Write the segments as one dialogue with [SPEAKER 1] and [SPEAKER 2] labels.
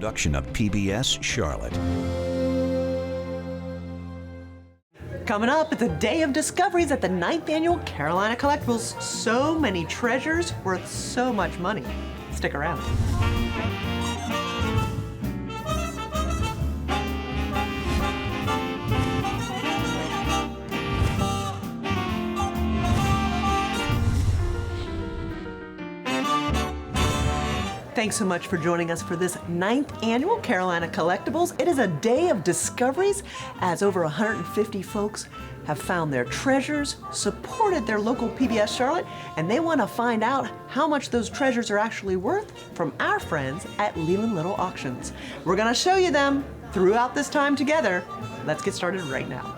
[SPEAKER 1] production of PBS Charlotte.
[SPEAKER 2] Coming up, it's a day of discoveries at the 9th Annual Carolina Collectibles. So many treasures worth so much money. Stick around. Thanks so much for joining us for this 9th Annual Carolina Collectibles. It is a day of discoveries as over 150 folks have found their treasures, supported their local PBS Charlotte, and they want to find out how much those treasures are actually worth from our friends at Leland Little Auctions. We're going to show you them throughout this time together. Let's get started right now.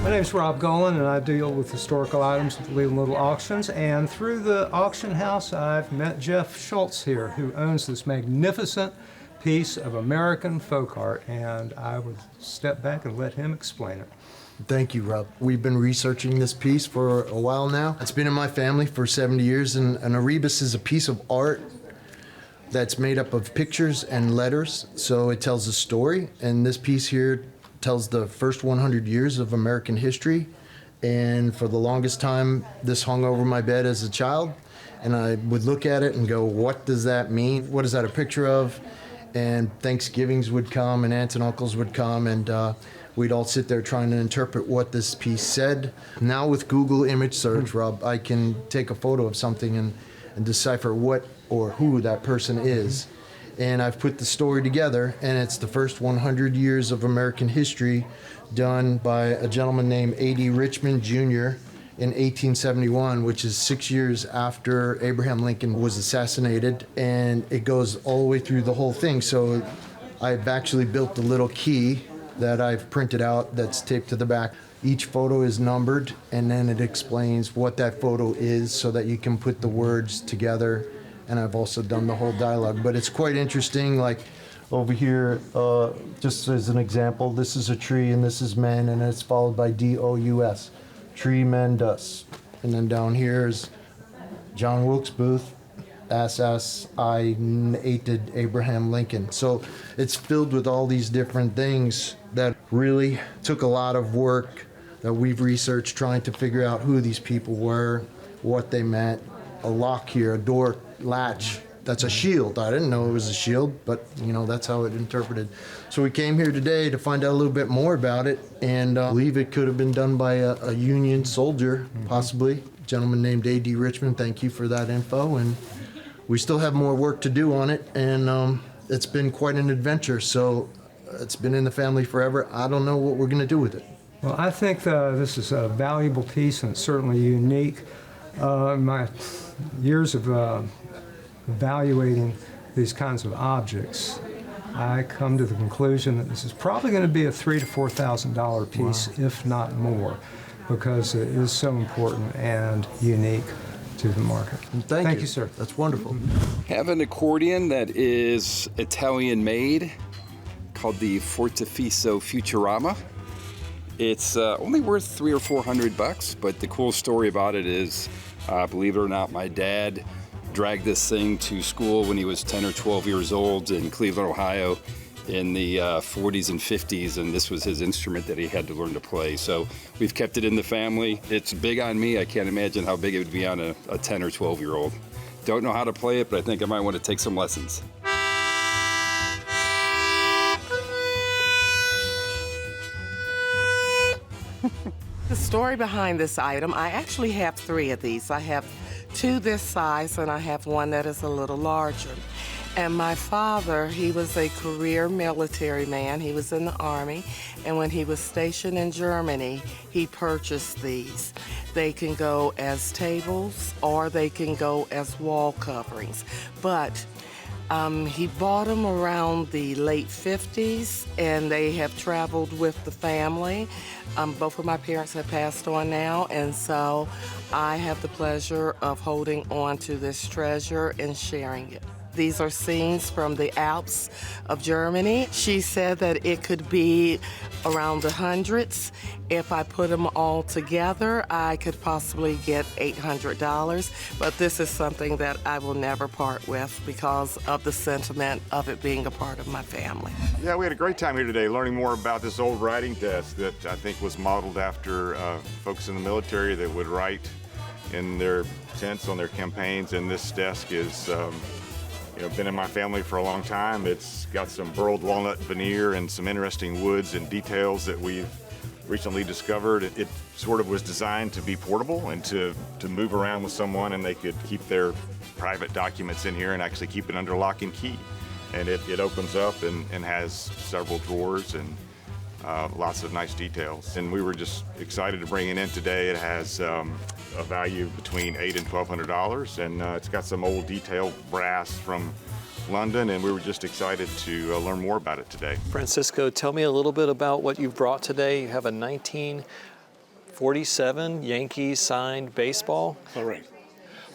[SPEAKER 3] My name's Rob Golan, and I deal with historical items at the Leland Little Auctions. And through the auction house, I've met Jeff Schultz here, who owns this magnificent piece of American folk art. And I would step back and let him explain it.
[SPEAKER 4] Thank you, Rob. We've been researching this piece for a while now. It's been in my family for 70 years, and an arrebus is a piece of art that's made up of pictures and letters, so it tells a story. And this piece here tells the first 100 years of American history, and for the longest time this hung over my bed as a child, and I would look at it and go, what does that mean? What is that a picture of? And Thanksgivings would come and aunts and uncles would come, and we'd all sit there trying to interpret what this piece said. Now with Google image search, Rob, I can take a photo of something and decipher what or who that person is. And I've put the story together, and it's the first 100 years of American history done by a gentleman named A.D. Richmond Jr. in 1871, which is 6 years after Abraham Lincoln was assassinated, and it goes all the way through the whole thing. So I've actually built a little key that I've printed out that's taped to the back. Each photo is numbered, and then it explains what that photo is so that you can put the words together. And I've also done the whole dialogue, but it's quite interesting. Like over here, just as an example, this is a tree and this is men, and it's followed by D-O-U-S, tree, men, dus. And then down here is John Wilkes Booth, assassinated Abraham Lincoln. So it's filled with all these different things that really took a lot of work that we've researched trying to figure out who these people were, what they meant. A lock here, a door latch, that's a shield. I didn't know it was a shield, but you know, that's how it interpreted. So we came here today to find out a little bit more about it, and I believe it could have been done by a Union soldier, possibly. A gentleman named A.D. Richmond, thank you for that info, and we still have more work to do on it, and it's been quite an adventure, so it's been in the family forever. I don't know what we're gonna do with it.
[SPEAKER 3] Well, I think this is a valuable piece, and it's certainly unique. My years of evaluating these kinds of objects, I come to the conclusion that this is probably going to be a $3,000 to $4,000 piece, wow, if not more, because it is so important and unique to the market.
[SPEAKER 4] Thank you,
[SPEAKER 3] sir.
[SPEAKER 4] That's wonderful.
[SPEAKER 5] I have an accordion that is Italian made, called the Fortefisso Futurama. It's only worth $300 or $400, but the cool story about it is, believe it or not, my dad dragged this thing to school when he was 10 or 12 years old in Cleveland, Ohio in the 40s and 50s, and this was his instrument that he had to learn to play. So we've kept it in the family. It's big on me. I can't imagine how big it would be on a 10 or 12-year-old. Don't know how to play it, but I think I might want to take some lessons.
[SPEAKER 6] The story behind this item, I actually have 3 of these. I have 2 this size, and I have one that is a little larger. And my father, he was a career military man. He was in the Army, and when he was stationed in Germany, he purchased these. They can go as tables, or they can go as wall coverings. But he bought them around the late 50s, and they have traveled with the family. Both of my parents have passed on now, and so I have the pleasure of holding on to this treasure and sharing it. These are scenes from the Alps of Germany. She said that it could be around the hundreds. If I put them all together, I could possibly get $800. But this is something that I will never part with because of the sentiment of it being a part of my family.
[SPEAKER 7] Yeah, we had a great time here today learning more about this old writing desk that I think was modeled after folks in the military that would write in their tents on their campaigns. And this desk is been in my family for a long time. It's got some burled walnut veneer and some interesting woods and details that we've recently discovered. It sort of was designed to be portable and to move around with someone, and they could keep their private documents in here and actually keep it under lock and key. And it opens up and has several drawers and lots of nice details. And we were just excited to bring it in today. It has a value between $800 and $1,200, and it's got some old detailed brass from London, and we were just excited to learn more about it today.
[SPEAKER 8] Francisco, tell me a little bit about what you've brought today. You have a 1947 Yankees signed baseball.
[SPEAKER 9] Correct.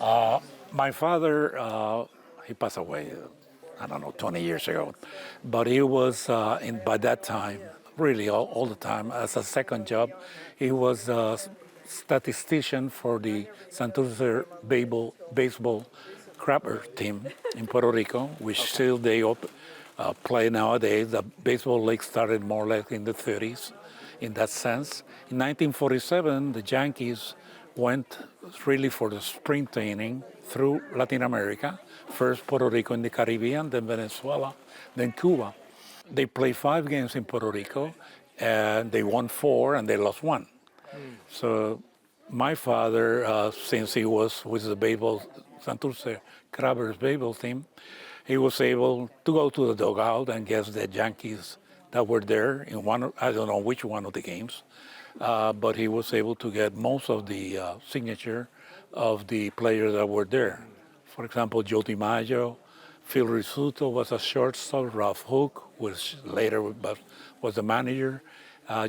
[SPEAKER 9] My father, he passed away, 20 years ago, but he was, by that time, really all the time, as a second job, he was a statistician for the Santurce baseball crabber team in Puerto Rico, which still they play nowadays. The baseball league started more or less in the 30s in that sense. In 1947, the Yankees went really for the spring training through Latin America, first Puerto Rico and the Caribbean, then Venezuela, then Cuba. They played 5 games in Puerto Rico, and they won 4 and they lost 1. So my father, since he was with the baseball, Santurce Crabbers baseball team, he was able to go to the dugout and guess the Yankees that were there in one, I don't know which one of the games, but he was able to get most of the signature of the players that were there. For example, Joe DiMaggio, Phil Rizzuto was a shortstop, Ralph Hook, which later was the manager.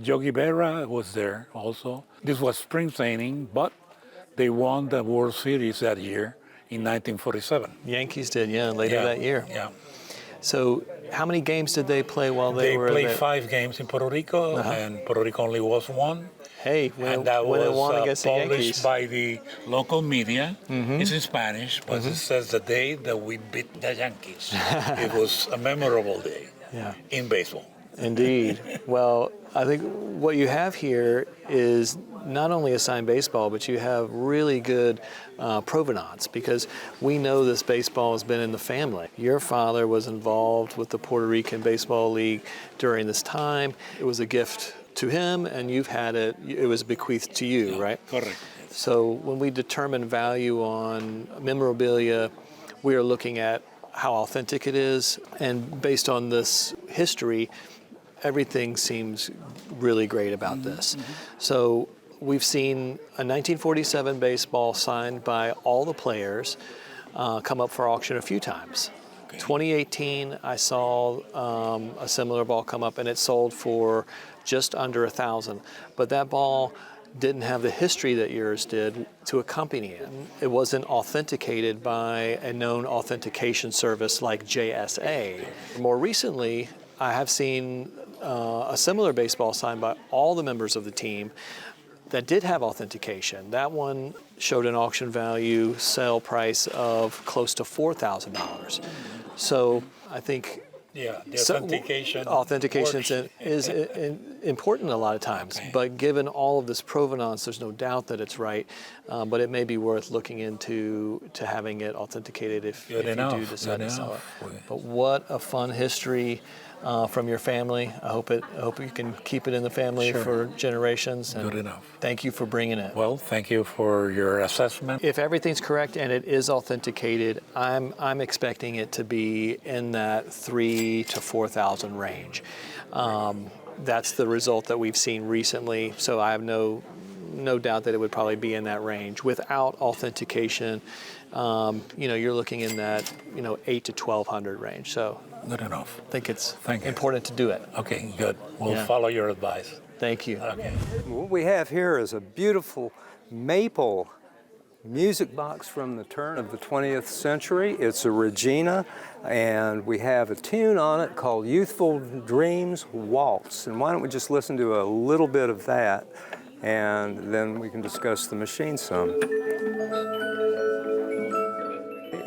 [SPEAKER 9] Yogi Berra was there also. This was spring training, but they won the World Series that year in 1947.
[SPEAKER 8] Yankees did, later that year.
[SPEAKER 9] Yeah.
[SPEAKER 8] So how many games did they play while they were there?
[SPEAKER 9] They played 5 games in Puerto Rico, and Puerto Rico only was 1.
[SPEAKER 8] Hey,
[SPEAKER 9] and that was published
[SPEAKER 8] the
[SPEAKER 9] by the local media. It's in Spanish, but it says the day that we beat the Yankees. It was a memorable day in baseball.
[SPEAKER 8] Indeed. Well, I think what you have here is not only a signed baseball, but you have really good provenance, because we know this baseball has been in the family. Your father was involved with the Puerto Rican Baseball League during this time. It was a gift to him, and you've had it was bequeathed to you, right?
[SPEAKER 9] Correct.
[SPEAKER 8] So when we determine value on memorabilia, we are looking at how authentic it is, and based on this history, everything seems really great about this. So we've seen a 1947 baseball signed by all the players come up for auction a few times. 2018, I saw a similar ball come up, and it sold for just under $1,000. But that ball didn't have the history that yours did to accompany it. It wasn't authenticated by a known authentication service like JSA. More recently, I have seen a similar baseball signed by all the members of the team that did have authentication. That one showed an auction value sale price of close to $4,000. So I think
[SPEAKER 9] the authentication.
[SPEAKER 8] Authentication is important a lot of times, but given all of this provenance, there's no doubt that it's right. But it may be worth looking into having it authenticated if you do decide to sell it. But what a fun history from your family. I hope you can keep it in the family for generations. And
[SPEAKER 9] good enough.
[SPEAKER 8] Thank you for bringing it.
[SPEAKER 9] Well, thank you for your assessment.
[SPEAKER 8] If everything's correct and it is authenticated, I'm expecting it to be in that $3,000 to $4,000 range. That's the result that we've seen recently. So I have no doubt that it would probably be in that range. Without authentication, you're looking in that $8,000 to $1,200 range. So
[SPEAKER 9] good enough.
[SPEAKER 8] I think it's important to do it.
[SPEAKER 9] Okay, good. We'll follow your advice.
[SPEAKER 8] Thank you.
[SPEAKER 9] Okay.
[SPEAKER 3] What we have here is a beautiful maple
[SPEAKER 10] music box from the turn of the 20th century. It's a Regina, and we have a tune on it called Youthful Dreams Waltz. And why don't we just listen to a little bit of that, and then we can discuss the machine some.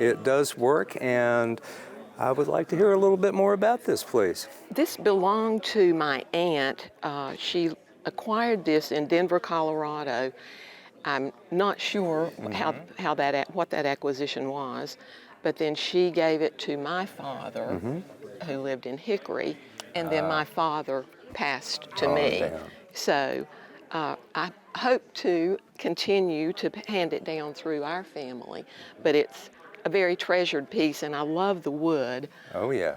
[SPEAKER 10] It does work, and I would like to hear a little bit more about this, please.
[SPEAKER 6] This belonged to my aunt. She acquired this in Denver, Colorado. I'm not sure what that acquisition was, but then she gave it to my father, who lived in Hickory, and then my father passed to me. Damn. So I hope to continue to hand it down through our family, but it's a very treasured piece, and I love the wood.
[SPEAKER 10] Oh yeah.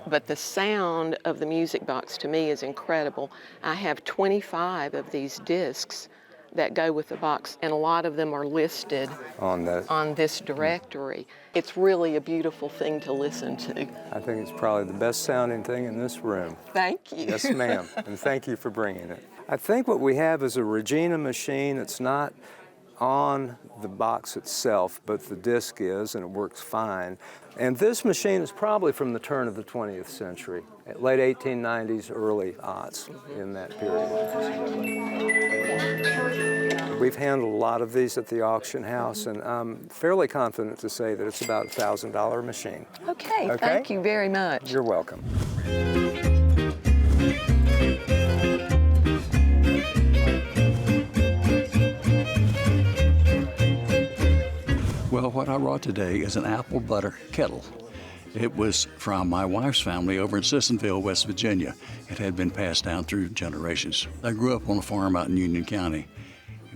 [SPEAKER 6] But the sound of the music box to me is incredible. I have 25 of these discs that go with the box, and a lot of them are listed on this directory. It's really a beautiful thing to listen to.
[SPEAKER 10] I think it's probably the best sounding thing in this room.
[SPEAKER 6] Thank you.
[SPEAKER 10] Yes, ma'am, and thank you for bringing it. I think what we have is a Regina machine. It's not on the box itself, but the disc is, and it works fine. And this machine is probably from the turn of the 20th century, late 1890s, early aughts, in that period. We've handled a lot of these at the auction house, and I'm fairly confident to say that it's about a $1,000 machine.
[SPEAKER 6] Okay, thank you very much.
[SPEAKER 10] You're welcome.
[SPEAKER 1] Well, what I brought today is an apple butter kettle. It was from my wife's family over in Sissonville, West Virginia. It had been passed down through generations. I grew up on a farm out in Union County.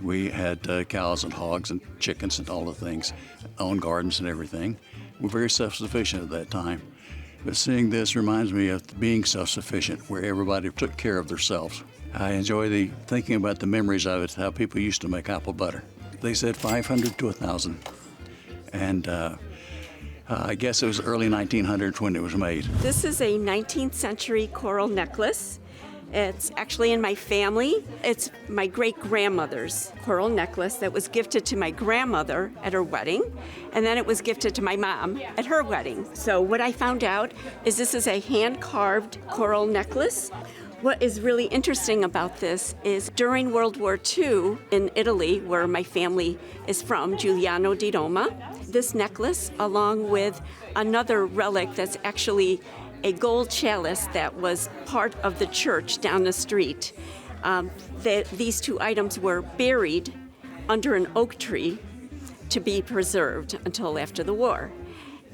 [SPEAKER 1] We had cows and hogs and chickens and all the things, own gardens and everything. We were very self-sufficient at that time. But seeing this reminds me of being self-sufficient, where everybody took care of themselves. I enjoy thinking about the memories of it, how people used to make apple butter. They said 500 to 1,000. And I guess it was early 1900s when it was made.
[SPEAKER 11] This is a 19th century coral necklace. It's actually in my family. It's my great-grandmother's coral necklace that was gifted to my grandmother at her wedding, and then it was gifted to my mom at her wedding. So what I found out is this is a hand-carved coral necklace. What is really interesting about this is during World War II in Italy, where my family is from, Giuliano di Roma, this necklace, along with another relic that's actually a gold chalice that was part of the church down the street. These two items were buried under an oak tree to be preserved until after the war.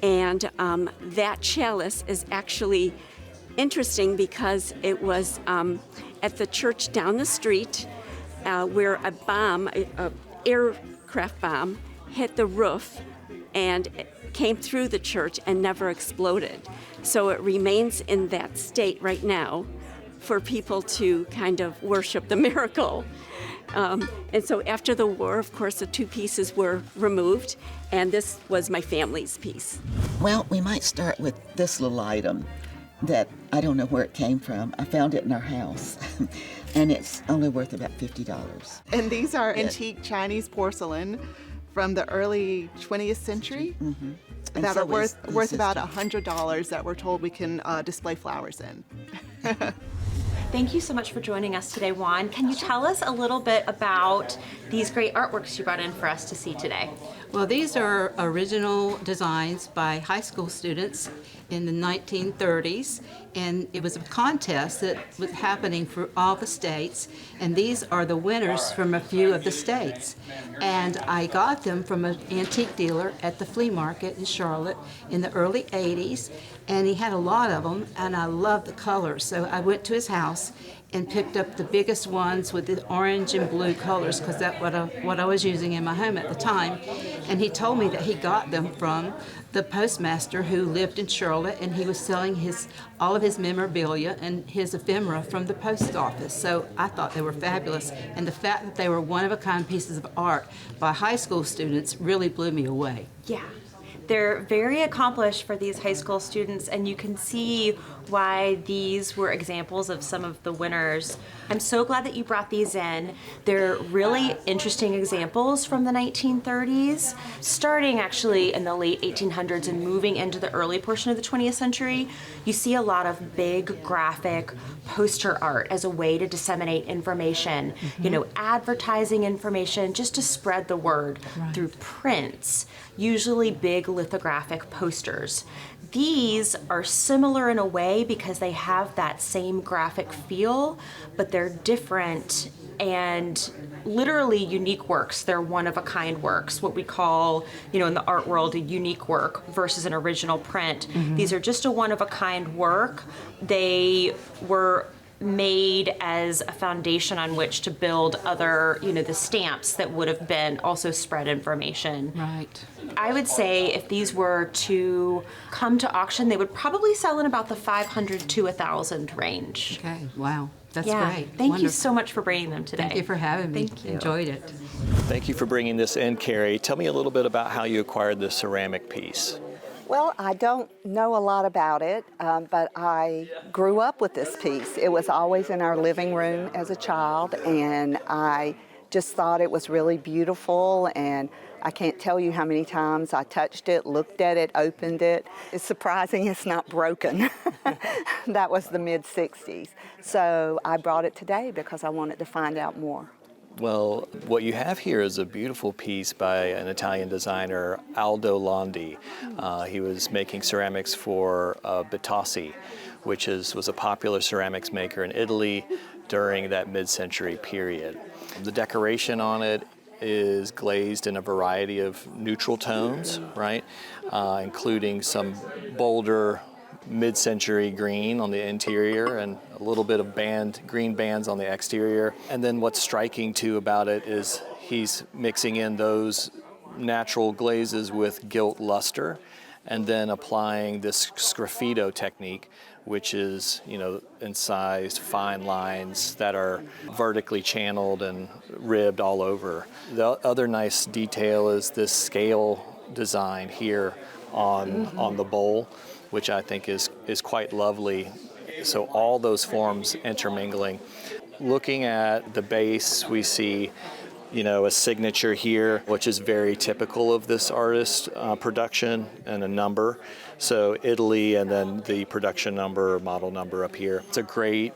[SPEAKER 11] And that chalice is actually interesting because it was at the church down the street where a bomb, an aircraft bomb, hit the roof and came through the church and never exploded. So it remains in that state right now for people to kind of worship the miracle. And so after the war, of course, the two pieces were removed, and this was my family's piece.
[SPEAKER 12] Well, we might start with this little item that I don't know where it came from. I found it in our house, and it's only worth about $50.
[SPEAKER 13] And these are antique Chinese porcelain from the early 20th century that are worth about $100 that we're told we can display flowers in.
[SPEAKER 14] Thank you so much for joining us today, Juan. Can you tell us a little bit about these great artworks you brought in for us to see today?
[SPEAKER 15] Well, these are original designs by high school students in the 1930s, and it was a contest that was happening for all the states, and these are the winners from a few of the states. And I got them from an antique dealer at the flea market in Charlotte in the early 80s, and he had a lot of them, and I loved the colors. So I went to his house and picked up the biggest ones with the orange and blue colors, because that's what I was using in my home at the time. And he told me that he got them from the postmaster who lived in Charlotte, and he was selling all of his memorabilia and his ephemera from the post office. So I thought they were fabulous, and the fact that they were one-of-a-kind pieces of art by high school students really blew me away.
[SPEAKER 14] Yeah. They're very accomplished for these high school students, and you can see why these were examples of some of the winners. I'm so glad that you brought these in. They're really interesting examples from the 1930s, starting actually in the late 1800s and moving into the early portion of the 20th century. You see a lot of big graphic poster art as a way to disseminate information, you know, advertising information, just to spread the word through prints, usually big lithographic posters. These are similar in a way because they have that same graphic feel, but they're different and literally unique works. They're one-of-a-kind works, what we call, you know, in the art world, a unique work versus an original print. These are just a one-of-a-kind work. They were made as a foundation on which to build other, you know, the stamps that would have been also spread information.
[SPEAKER 15] Right.
[SPEAKER 14] I would say if these were to come to auction, they would probably sell in about the 500 to 1,000 range.
[SPEAKER 15] Okay, wow. That's
[SPEAKER 14] yeah.
[SPEAKER 15] great.
[SPEAKER 14] Thank you
[SPEAKER 15] Wonderful.
[SPEAKER 14] so much for bringing them today.
[SPEAKER 15] Thank you for having me.
[SPEAKER 14] Thank you.
[SPEAKER 15] Enjoyed it.
[SPEAKER 8] Thank you for bringing this in, Carrie. Tell me a little bit about how you acquired this ceramic piece.
[SPEAKER 16] Well, I don't know a lot about it, but I grew up with this piece. It was always in our living room as a child, and I just thought it was really beautiful, and I can't tell you how many times I touched it, looked at it, opened it. It's surprising it's not broken. That was the mid-60s. So I brought it today because I wanted to find out more.
[SPEAKER 8] Well, what you have here is a beautiful piece by an Italian designer, Aldo Londi. He was making ceramics for Bitassi, which was a popular ceramics maker in Italy during that mid-century period. The decoration on it is glazed in a variety of neutral tones, right? Including some bolder mid-century green on the interior and a little bit of green bands on the exterior. And then what's striking too about it is he's mixing in those natural glazes with gilt luster and then applying this sgraffito technique, which is, you know, incised fine lines that are vertically channeled and ribbed all over. The other nice detail is this scale design here on the bowl, which I think is quite lovely. So all those forms intermingling. Looking at the base, we see, you know, a signature here, which is very typical of this artist production, and a number. So Italy, and then the production number or model number up here. It's a great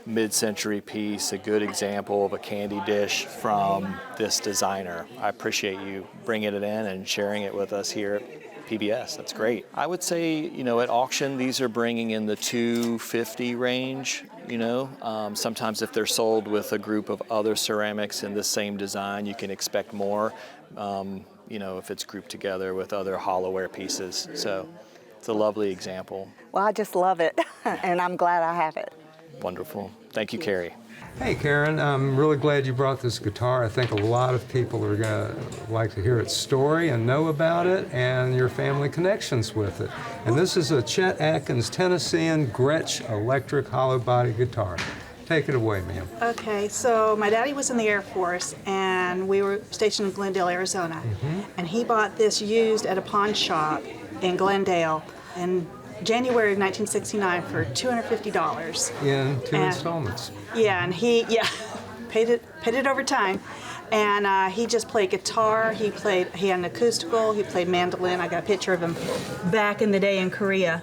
[SPEAKER 8] mid-century piece, a good example of a candy dish from this designer. I appreciate you bringing it in and sharing it with us here at PBS. That's great. I would say, you know, at auction, these are bringing in the $250 range, you know. Sometimes if they're sold with a group of other ceramics in the same design, you can expect more, you know, if it's grouped together with other hollowware pieces. So it's a lovely example.
[SPEAKER 16] Well, I just love it, and I'm glad I have it.
[SPEAKER 8] Wonderful. Thank you, Carrie.
[SPEAKER 3] Hey, Karen, I'm really glad you brought this guitar. I think a lot of people are going to like to hear its story and know about it and your family connections with it. And this is a Chet Atkins Tennessean Gretsch electric hollow body guitar. Take it away, ma'am.
[SPEAKER 17] Okay, so my daddy was in the Air Force, and we were stationed in Glendale, Arizona. And he bought this used at a pawn shop in Glendale in January of 1969 for $250.
[SPEAKER 3] In two installments.
[SPEAKER 17] Yeah, and he paid it over time. And he just played guitar. He had an acoustical. He played mandolin. I got a picture of him back in the day in Korea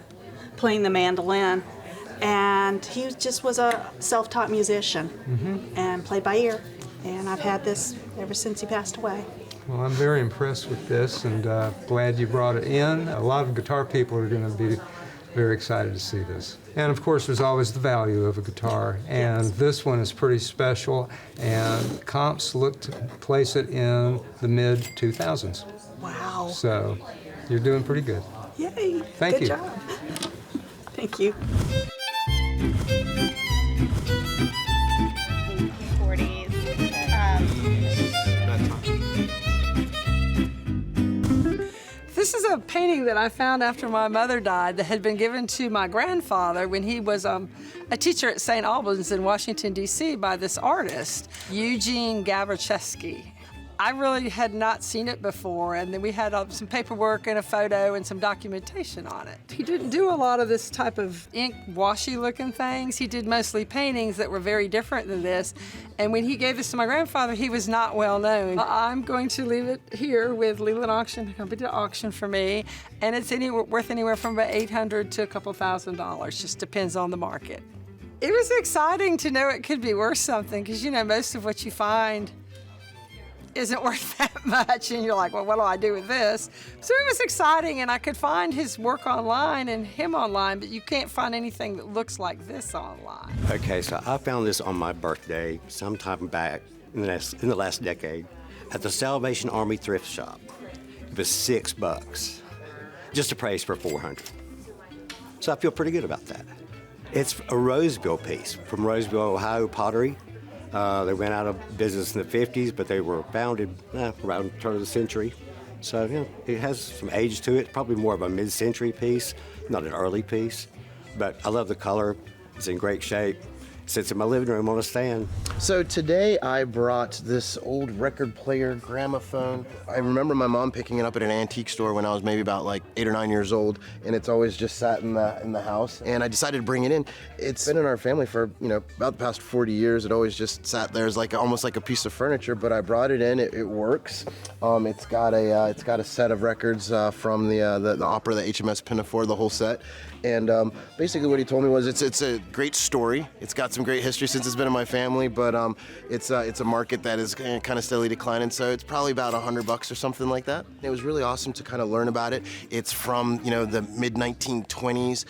[SPEAKER 17] playing the mandolin. And he just was a self-taught musician and played by ear. And I've had this ever since he passed away.
[SPEAKER 3] Well, I'm very impressed with this, and glad you brought it in. A lot of guitar people are going to be very excited to see this. And of course, there's always the value of a guitar, and this one is pretty special, and comps look to place it in the mid-2000s.
[SPEAKER 17] Wow.
[SPEAKER 3] So you're doing pretty good.
[SPEAKER 17] Yay.
[SPEAKER 3] Thank you.
[SPEAKER 17] Good job. Thank you.
[SPEAKER 18] This is a painting that I found after my mother died that had been given to my grandfather when he was a teacher at St. Albans in Washington, D.C. by this artist, Eugene Gabricheski. I really had not seen it before, and then we had some paperwork and a photo and some documentation on it. He didn't do a lot of this type of ink washy looking things. He did mostly paintings that were very different than this, and when he gave this to my grandfather, he was not well known. I'm going to leave it here with Leland Auction, the company to auction for me, and it's worth anywhere from about $800 to a couple $1,000, just depends on the market. It was exciting to know it could be worth something, because you know most of what you find isn't worth that much, and you're like, well, what do I do with this? So it was exciting, and I could find his work online and him online, but you can't find anything that looks like this online.
[SPEAKER 19] Okay, so I found this on my birthday sometime back in the last decade at the Salvation Army thrift shop. It was $6, just appraised for $400. So I feel pretty good about that. It's a Roseville piece from Roseville, Ohio pottery. They went out of business in the 50s, but they were founded around the turn of the century. So, you know, it has some age to it, probably more of a mid-century piece, not an early piece. But I love the color. It's in great shape. It sits in my living room on a stand.
[SPEAKER 20] So today I brought this old record player gramophone. I remember my mom picking it up at an antique store when I was maybe about like 8 or 9 years old, and it's always just sat in the house. And I decided to bring it in. It's been in our family for, you know, about the past 40 years. It always just sat there as like almost like a piece of furniture, but I brought it in. It works. It's got a set of records from the opera, the HMS Pinafore, the whole set. And basically what he told me was it's a great story. It's got some great history since it's been in my family, but it's a market that is kind of steadily declining, so it's probably about $100 or something like that. It was really awesome to kind of learn about it. It's from, you know, the mid-1920s.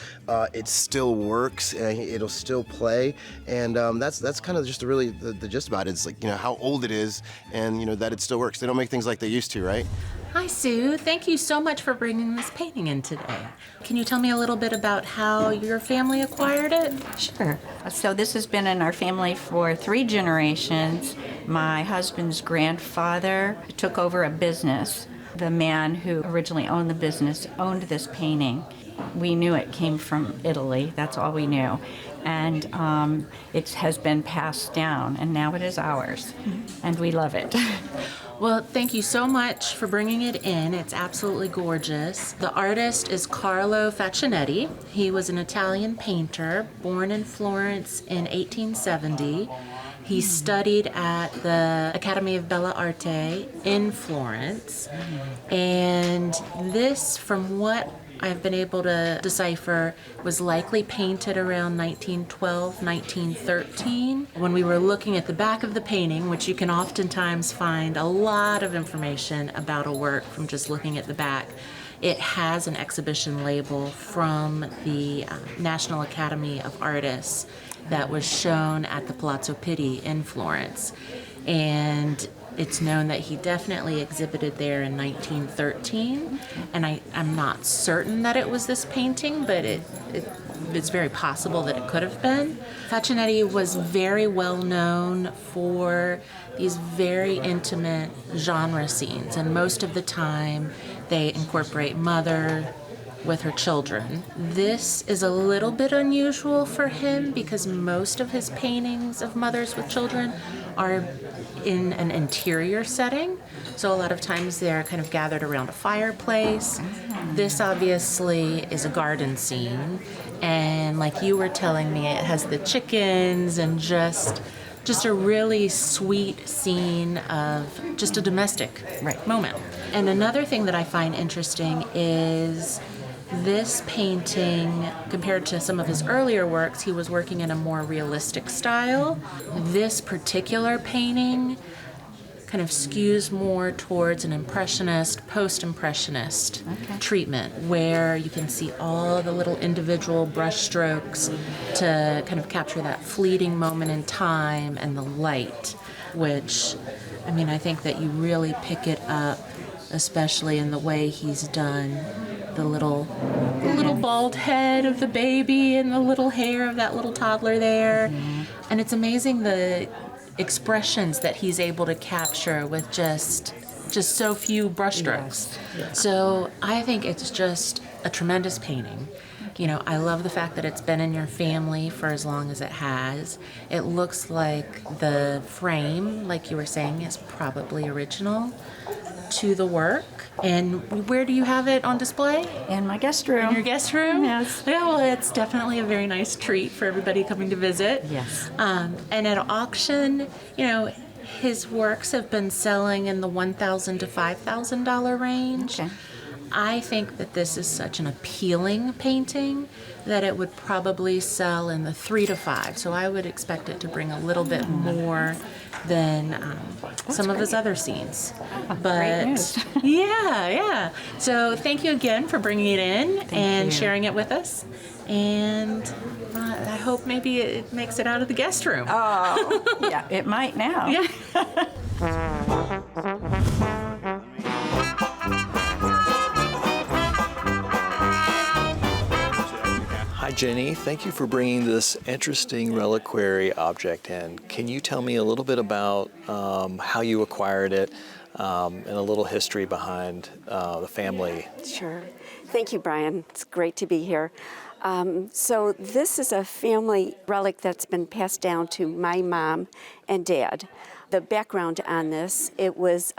[SPEAKER 20] It still works. It'll still play, and that's kind of just really the gist about it. It's like, you know, how old it is, and you know that it still works. They don't make things like they used to, right?
[SPEAKER 14] Hi, Sue. Thank you so much for bringing this painting in today. Can you tell me a little bit about how your family acquired it?
[SPEAKER 21] Sure. So this has been in our family for 3 generations. My husband's grandfather took over a business. The man who originally owned the business owned this painting. We knew it came from Italy. That's all we knew. And it has been passed down, and now it is ours, and we love it.
[SPEAKER 14] Well, thank you so much for bringing it in. It's absolutely gorgeous. The artist is Carlo Faccinetti. He was an Italian painter, born in Florence in 1870. He studied at the Academy of Belle Arte in Florence. And this, from what I've been able to decipher, was likely painted around 1912, 1913. When we were looking at the back of the painting, which you can oftentimes find a lot of information about a work from just looking at the back, it has an exhibition label from the National Academy of Artists that was shown at the Palazzo Pitti in Florence. And it's known that he definitely exhibited there in 1913, and I'm not certain that it was this painting, but it's very possible that it could have been. Faccinetti was very well known for these very intimate genre scenes, and most of the time they incorporate mother with her children. This is a little bit unusual for him because most of his paintings of mothers with children are in an interior setting. So a lot of times they're kind of gathered around a fireplace. This obviously is a garden scene. And like you were telling me, it has the chickens and just a really sweet scene of just a domestic moment. And another thing that I find interesting is this painting, compared to some of his earlier works, he was working in a more realistic style. This particular painting kind of skews more towards an impressionist, post-impressionist treatment, where you can see all the little individual brush strokes to kind of capture that fleeting moment in time and the light, which, I mean, I think that you really pick it up, especially in the way he's done the little bald head of the baby and the little hair of that little toddler there. And it's amazing the expressions that he's able to capture with just so few brushstrokes. So I think it's just a tremendous painting.
[SPEAKER 2] I love the fact that it's been in your family for as long as it has. It looks like the frame, like you were saying, is probably original to the work. And where do you have it on display?
[SPEAKER 21] In my guest room.
[SPEAKER 2] In your guest room?
[SPEAKER 21] Yes.
[SPEAKER 2] Yeah, well, it's definitely a very nice treat for everybody coming to visit.
[SPEAKER 21] Yes.
[SPEAKER 2] And at auction, his works have been selling in the $1,000 to $5,000 range.
[SPEAKER 21] Okay.
[SPEAKER 2] I think that this is such an appealing painting that it would probably sell in the 3 to 5. So I would expect it to bring a little bit more than some of his other scenes.
[SPEAKER 21] Great news.
[SPEAKER 2] yeah. So thank you again for bringing it in and
[SPEAKER 21] you.
[SPEAKER 2] sharing it with us. And I hope maybe it makes it out of the guest room.
[SPEAKER 21] Oh, yeah, it might now.
[SPEAKER 2] Yeah.
[SPEAKER 8] Hi, Jenny. Thank you for bringing this interesting reliquary object in. Can you tell me a little bit about how you acquired it and a little history behind the family?
[SPEAKER 11] Sure. Thank you, Brian. It's great to be here. So this is a family relic that's been passed down to my mom and dad. The background on this, it was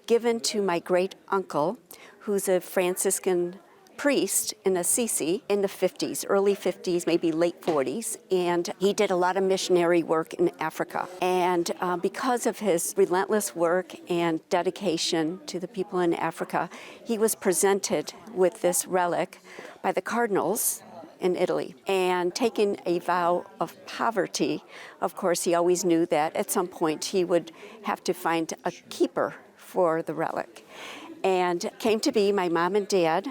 [SPEAKER 11] given to my great uncle, who's a Franciscan priest in Assisi in the 50s, early 50s, maybe late 40s, and he did a lot of missionary work in Africa. And because of his relentless work and dedication to the people in Africa, he was presented with this relic by the cardinals in Italy. And taking a vow of poverty, of course, he always knew that at some point he would have to find a keeper for the relic. And came to be my mom and dad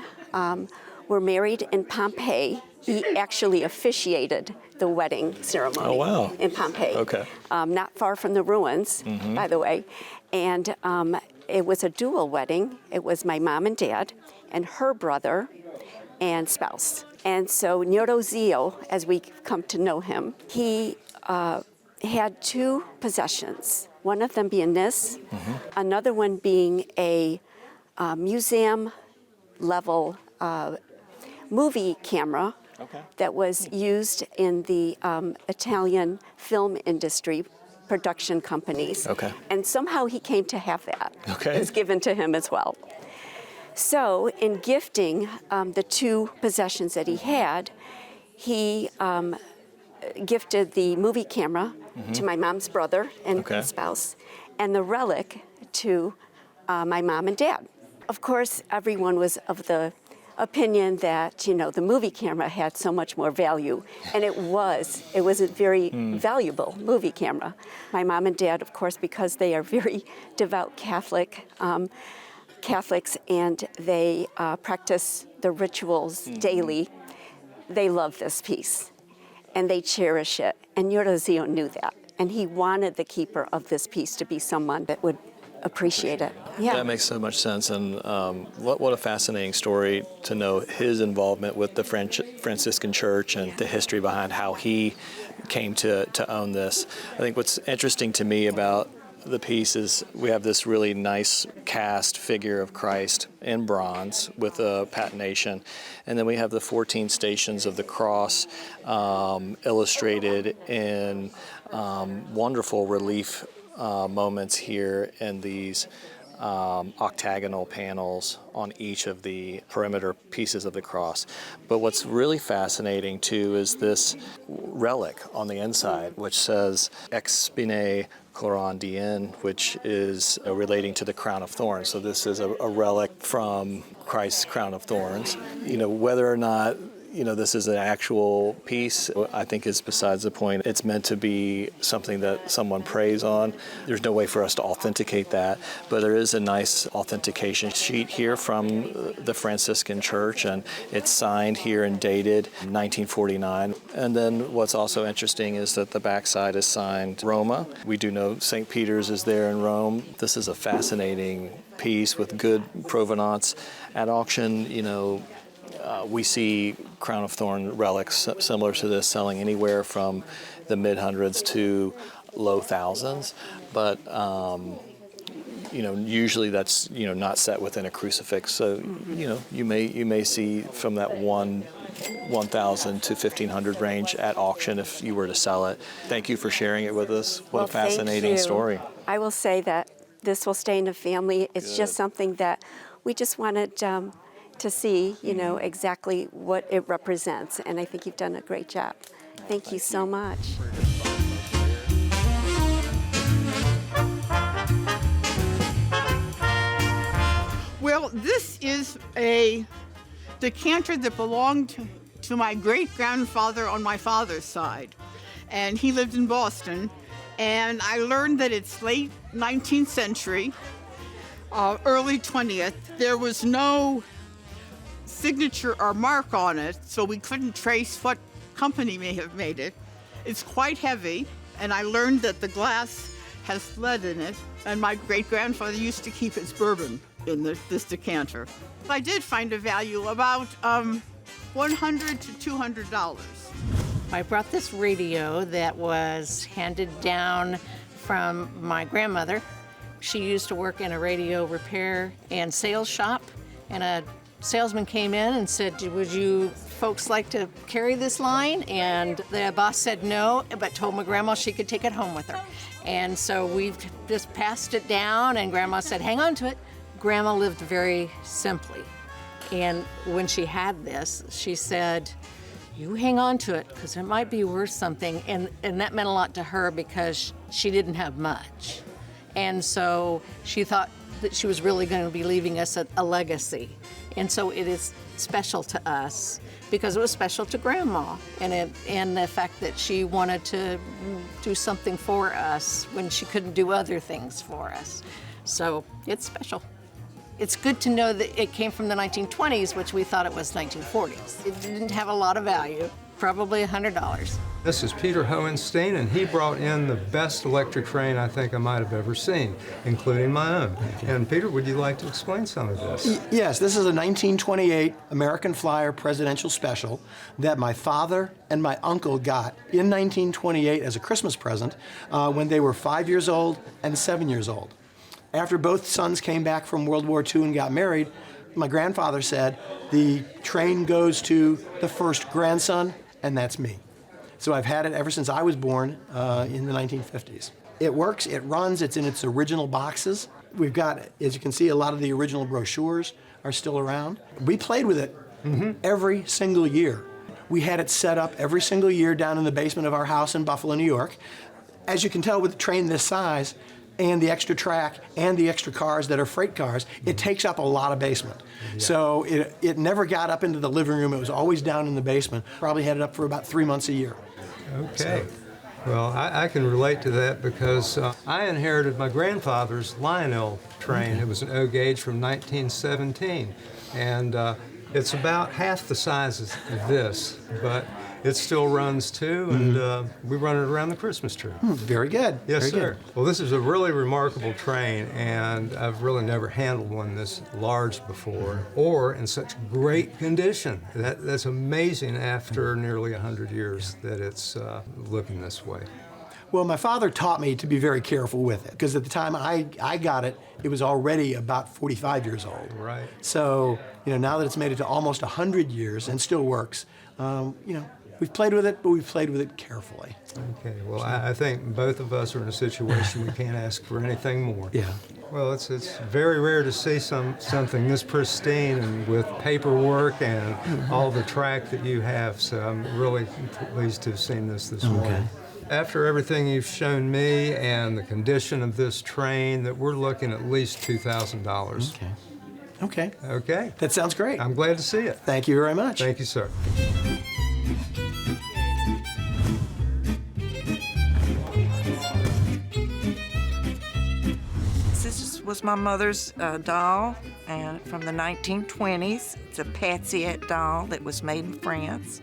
[SPEAKER 11] were married in Pompeii. He actually officiated the wedding ceremony.
[SPEAKER 8] Oh, wow.
[SPEAKER 11] In Pompeii.
[SPEAKER 8] Okay.
[SPEAKER 11] Not far from the ruins, by the way. And it was a dual wedding. It was my mom and dad and her brother and spouse. And so Nero Zio, as we come to know him, he had 2 possessions. One of them being this, another one being a museum-level movie camera that was used in the Italian film industry production companies.
[SPEAKER 8] Okay.
[SPEAKER 11] And somehow he came to have that.
[SPEAKER 8] Okay.
[SPEAKER 11] It was given to him as well. So in gifting the 2 possessions that he had, he gifted the movie camera to my mom's brother and spouse, and the relic to my mom and dad. Of course, everyone was of the opinion that, the movie camera had so much more value, and it was a very valuable movie camera. My mom and dad, of course, because they are very devout Catholics, and they practice the rituals daily, they love this piece, and they cherish it. And Eurazio knew that, and he wanted the keeper of this piece to be someone that would appreciate it. Yeah.
[SPEAKER 8] That makes so much sense, and what a fascinating story to know his involvement with the Franciscan Church and the history behind how he came to own this. I think what's interesting to me about the piece is we have this really nice cast figure of Christ in bronze with a patination, and then we have the 14 stations of the cross illustrated in wonderful relief moments here in these octagonal panels on each of the perimeter pieces of the cross. But what's really fascinating too is this relic on the inside, which says Ex Spine Coron Dien, which is relating to the crown of thorns. So this is a relic from Christ's crown of thorns. Whether or not this is an actual piece, I think is besides the point. It's meant to be something that someone prays on. There's no way for us to authenticate that, but there is a nice authentication sheet here from the Franciscan Church, and it's signed here and dated 1949. And then what's also interesting is that the backside is signed Roma. We do know St. Peter's is there in Rome. This is a fascinating piece with good provenance. At auction, we see crown of thorn relics similar to this selling anywhere from the mid-hundreds to low thousands, but usually that's not set within a crucifix. So you may see from that one $1,000 to $1,500 range at auction if you were to sell it. Thank you for sharing it with us. What a fascinating story.
[SPEAKER 11] I will say that this will stay in the family. It's just something that we just wanted to see, exactly what it represents. And I think you've done a great job. Thank you so much.
[SPEAKER 4] Well, this is a decanter that belonged to my great-grandfather on my father's side. And he lived in Boston. And I learned that it's late 19th century, early 20th. There was no signature or mark on it, so we couldn't trace what company may have made it. It's quite heavy, and I learned that the glass has lead in it, and my great-grandfather used to keep his bourbon in this decanter. I did find a value about $100 to $200.
[SPEAKER 22] I brought this radio that was handed down from my grandmother. She used to work in a radio repair and sales shop, and a salesman came in and said, "Would you folks like to carry this line?" And the boss said no, but told my grandma she could take it home with her. And so we've just passed it down, and Grandma said, "Hang on to it." Grandma lived very simply. And when she had this, she said, "You hang on to it because it might be worth something." And that meant a lot to her because she didn't have much. And so she thought that she was really going to be leaving us a legacy. And so it is special to us because it was special to Grandma, and the fact that she wanted to do something for us when she couldn't do other things for us. So it's special. It's good to know that it came from the 1920s, which we thought it was 1940s. It didn't have a lot of value, probably $100.
[SPEAKER 3] This is Peter Hohenstein, and he brought in the best electric train I think I might have ever seen, including my own. And Peter, would you like to explain some of this?
[SPEAKER 23] Yes, this is a 1928 American Flyer presidential special that my father and my uncle got in 1928 as a Christmas present when they were 5 years old and 7 years old. After both sons came back from World War II and got married, my grandfather said, "The train goes to the first grandson, and that's me." So I've had it ever since I was born in the 1950s. It works, it runs, it's in its original boxes. We've got, as you can see, a lot of the original brochures are still around. We played with it every single year. We had it set up every single year down in the basement of our house in Buffalo, New York. As you can tell with a train this size, and the extra track and the extra cars that are freight cars, it takes up a lot of basement. Yeah. So it never got up into the living room. It was always down in the basement. Probably had it up for about 3 months a year.
[SPEAKER 3] Okay. Well, I can relate to that because I inherited my grandfather's Lionel train. It was an O gauge from 1917. And it's about half the size of this, but it still runs too, and we run it around the Christmas tree.
[SPEAKER 23] Very good.
[SPEAKER 3] Yes,
[SPEAKER 23] Very
[SPEAKER 3] sir.
[SPEAKER 23] good.
[SPEAKER 3] Well, this is a really remarkable train, and I've really never handled one this large before, or in such great condition. That's amazing after nearly 100 years that it's looking this way.
[SPEAKER 23] Well, my father taught me to be very careful with it, because at the time I got it, it was already about 45 years old.
[SPEAKER 3] Right.
[SPEAKER 23] So, now that it's made it to almost 100 years and still works, we've played with it, but we've played with it carefully.
[SPEAKER 3] Okay, well, I think both of us are in a situation we can't ask for anything more.
[SPEAKER 23] Yeah.
[SPEAKER 3] Well, it's very rare to see something this pristine and with paperwork and all the track that you have, so I'm really pleased to have seen this morning. After everything you've shown me and the condition of this train, that we're looking at least $2,000.
[SPEAKER 23] Okay.
[SPEAKER 3] Okay.
[SPEAKER 23] That sounds great.
[SPEAKER 3] I'm glad to see it.
[SPEAKER 23] Thank you very much.
[SPEAKER 3] Thank you, sir.
[SPEAKER 24] This was my mother's doll from the 1920s. It's a Patsiette doll that was made in France.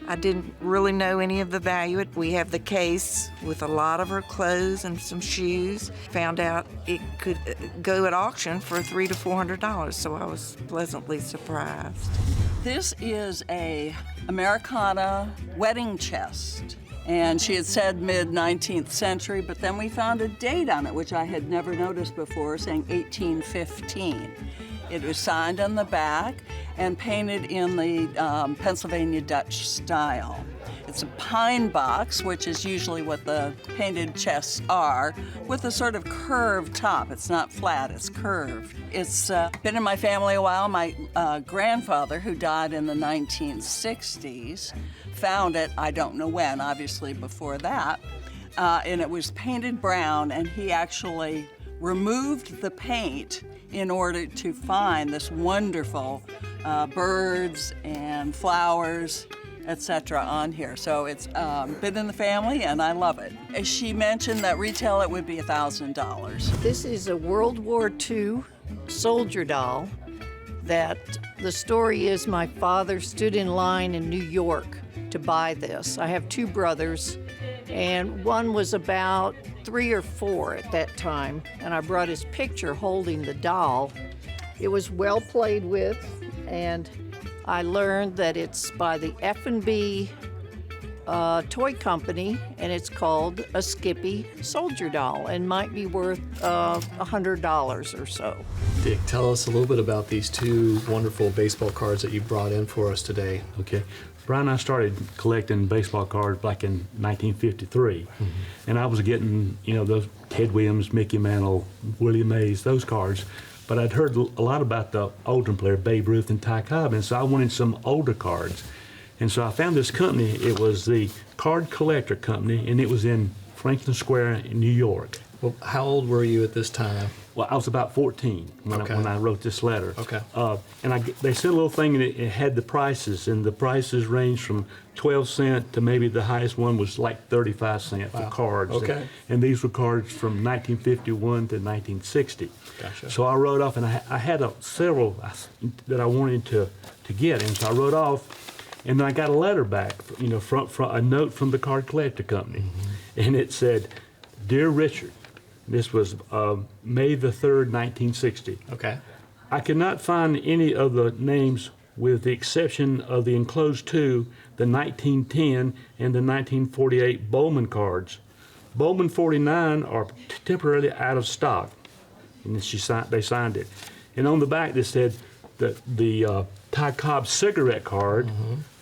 [SPEAKER 24] I didn't really know any of the value. We have the case with a lot of her clothes and some shoes. Found out it could go at auction for $300 to $400, so I was pleasantly surprised.
[SPEAKER 25] This is a Americana wedding chest, and she had said mid-19th century, but then we found a date on it, which I had never noticed before, saying 1815. It was signed on the back, and painted in the Pennsylvania Dutch style. It's a pine box, which is usually what the painted chests are, with a sort of curved top. It's not flat, it's curved. It's been in my family a while. My grandfather, who died in the 1960s, found it, I don't know when, obviously before that, and it was painted brown, and he actually removed the paint in order to find this wonderful birds and flowers, etc. on here. So it's been in the family, and I love it. As she mentioned, that retail it would be $1,000.
[SPEAKER 22] This is a World War II soldier doll that the story is my father stood in line in New York to buy this. I have two brothers, and one was about 3 or 4 at that time, and I brought his picture holding the doll. It was well played with, and I learned that it's by the F&B toy company, and it's called a Skippy soldier doll, and might be worth $100 or so.
[SPEAKER 8] Dick, tell us a little bit about these two wonderful baseball cards that you brought in for us today.
[SPEAKER 5] Okay. Brian and I started collecting baseball cards back in 1953, and I was getting, those Ted Williams, Mickey Mantle, Willie Mays, those cards. But I'd heard a lot about the older player, Babe Ruth and Ty Cobb, and so I wanted some older cards. And so I found this company. It was the Card Collector Company, and it was in Franklin Square in New York.
[SPEAKER 8] Well, how old were you at this time?
[SPEAKER 5] Well, I was about 14 when I wrote this letter.
[SPEAKER 8] Okay.
[SPEAKER 5] And they sent a little thing, and it had the prices, and the prices ranged from 12 cents to maybe the highest one was like 35 cents for cards.
[SPEAKER 8] Okay.
[SPEAKER 5] And these were cards from 1951 to 1960.
[SPEAKER 8] Gotcha.
[SPEAKER 5] So I wrote off, and I had several that I wanted to get, and so I wrote off, and then I got a letter back, from a note from the Card Collector Company, and it said, "Dear Richard," this was May the 3rd, 1960.
[SPEAKER 8] Okay.
[SPEAKER 5] "I cannot find any of the names with the exception of the enclosed two, the 1910 and the 1948 Bowman cards. Bowman 49 are temporarily out of stock." And then they signed it. And on the back they said that the Ty Cobb cigarette card,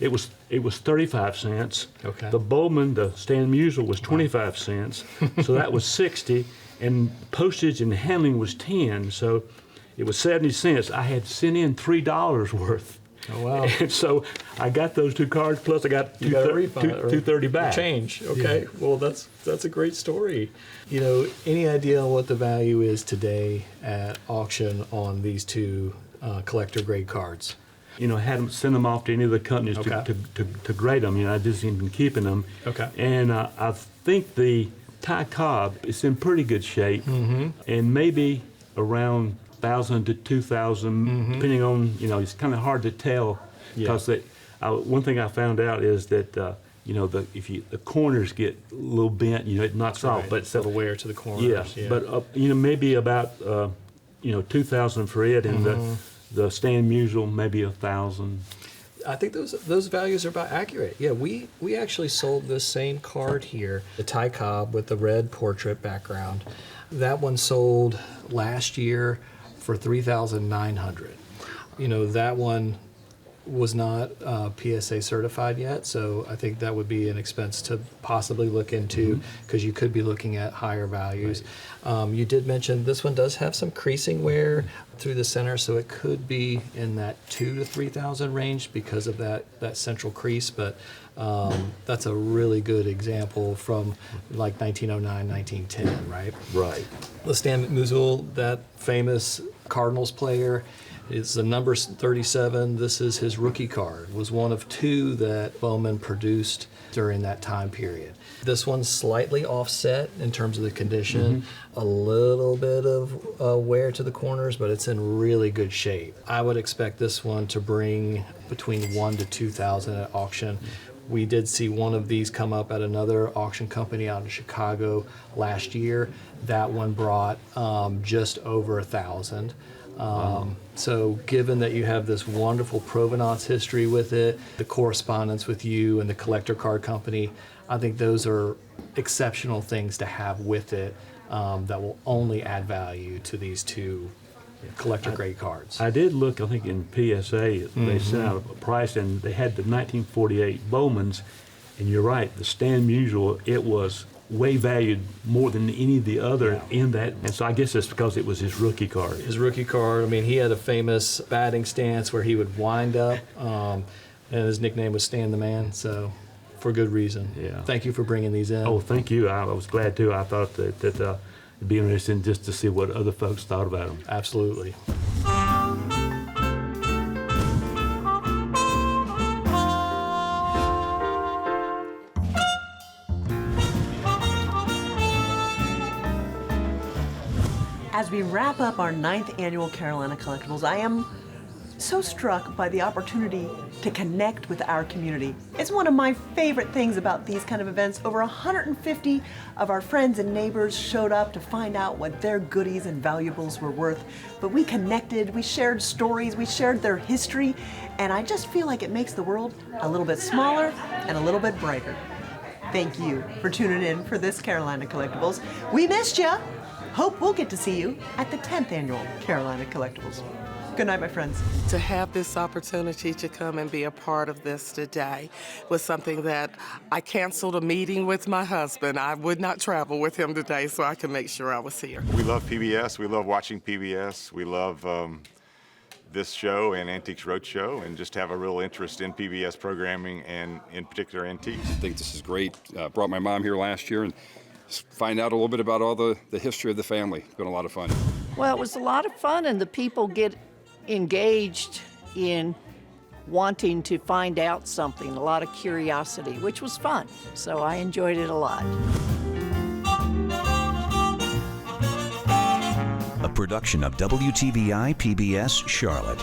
[SPEAKER 5] it was 35 cents.
[SPEAKER 8] Okay.
[SPEAKER 5] The Bowman, the Stan Musial, was 25 cents. So that was 60. And postage and handling was 10, so it was 70 cents. I had sent in $3 worth.
[SPEAKER 8] Oh, wow.
[SPEAKER 5] And so I got those two cards, plus I got $230 back.
[SPEAKER 8] Change. Okay.
[SPEAKER 5] Yeah.
[SPEAKER 8] Well, that's a great story. Any idea on what the value is today at auction on these two collector grade cards?
[SPEAKER 5] I hadn't sent them off to any of the companies to grade them. I just been keeping them.
[SPEAKER 8] Okay.
[SPEAKER 5] And I think the Ty Cobb is in pretty good shape, and maybe around 1,000 to 2,000, depending on, it's kind of hard to tell, because one thing I found out is that the corners get a little bent, it knocks off, but
[SPEAKER 8] it's a wear to the corners.
[SPEAKER 5] Yeah. But maybe about 2,000 for it, and the Stan Musial maybe 1,000.
[SPEAKER 8] I think those values are about accurate. Yeah, we actually sold this same card here, the Ty Cobb with the red portrait background. That one sold last year for $3,900. That one was not PSA certified yet, so I think that would be an expense to possibly look into, because you could be looking at higher values. Right. You did mention this one does have some creasing wear through the center, so it could be in that $2,000 to $3,000 range because of that central crease, but that's a really good example from like 1909, 1910, right?
[SPEAKER 5] Right.
[SPEAKER 8] The Stan Musial, that famous Cardinals player, is the number 37. This is his rookie card. Was one of 2 that Bowman produced during that time period. This one's slightly offset in terms of the condition, a little bit of wear to the corners, but it's in really good shape. I would expect this one to bring between $1,000 to $2,000 at auction. We did see one of these come up at another auction company out in Chicago last year. That one brought just over $1,000. So given that you have this wonderful provenance history with it, the correspondence with you and the collector card company, I think those are exceptional things to have with it that will only add value to these two
[SPEAKER 1] collector-grade cards.
[SPEAKER 5] I did look, I think in PSA, they sent out a price, and they had the 1948 Bowmans, and you're right, the Stan Musial, it was way valued more than any of the other in that, and so I guess it's because it was his rookie card.
[SPEAKER 1] His rookie card, I mean, he had a famous batting stance where he would wind up, and his nickname was Stan the Man, so for good reason.
[SPEAKER 5] Yeah.
[SPEAKER 1] Thank you for bringing these in.
[SPEAKER 5] Oh, thank you. I was glad too. I thought that it'd be interesting just to see what other folks thought about them.
[SPEAKER 1] Absolutely.
[SPEAKER 6] As we wrap up our 9th Annual Carolina Collectibles, I am so struck by the opportunity to connect with our community. It's one of my favorite things about these kind of events. Over 150 of our friends and neighbors showed up to find out what their goodies and valuables were worth. But we connected, we shared stories, we shared their history, and I just feel like it makes the world a little bit smaller and a little bit brighter. Thank you for tuning in for this Carolina Collectibles. We missed ya! Hope we'll get to see you at the 10th Annual Carolina Collectibles. Good night, my friends.
[SPEAKER 7] To have this opportunity to come and be a part of this today was something that I canceled a meeting with my husband. I would not travel with him today so I could make sure I was here.
[SPEAKER 9] We love PBS. We love watching PBS. We love this show and Antiques Roadshow, and just have a real interest in PBS programming and in particular antiques.
[SPEAKER 10] I think this is great. Brought my mom here last year and find out a little bit about all the history of the family. It's been a lot of fun.
[SPEAKER 26] Well, it was a lot of fun, and the people get engaged in wanting to find out something, a lot of curiosity, which was fun. So I enjoyed it a lot.
[SPEAKER 27] A production of WTVI PBS Charlotte.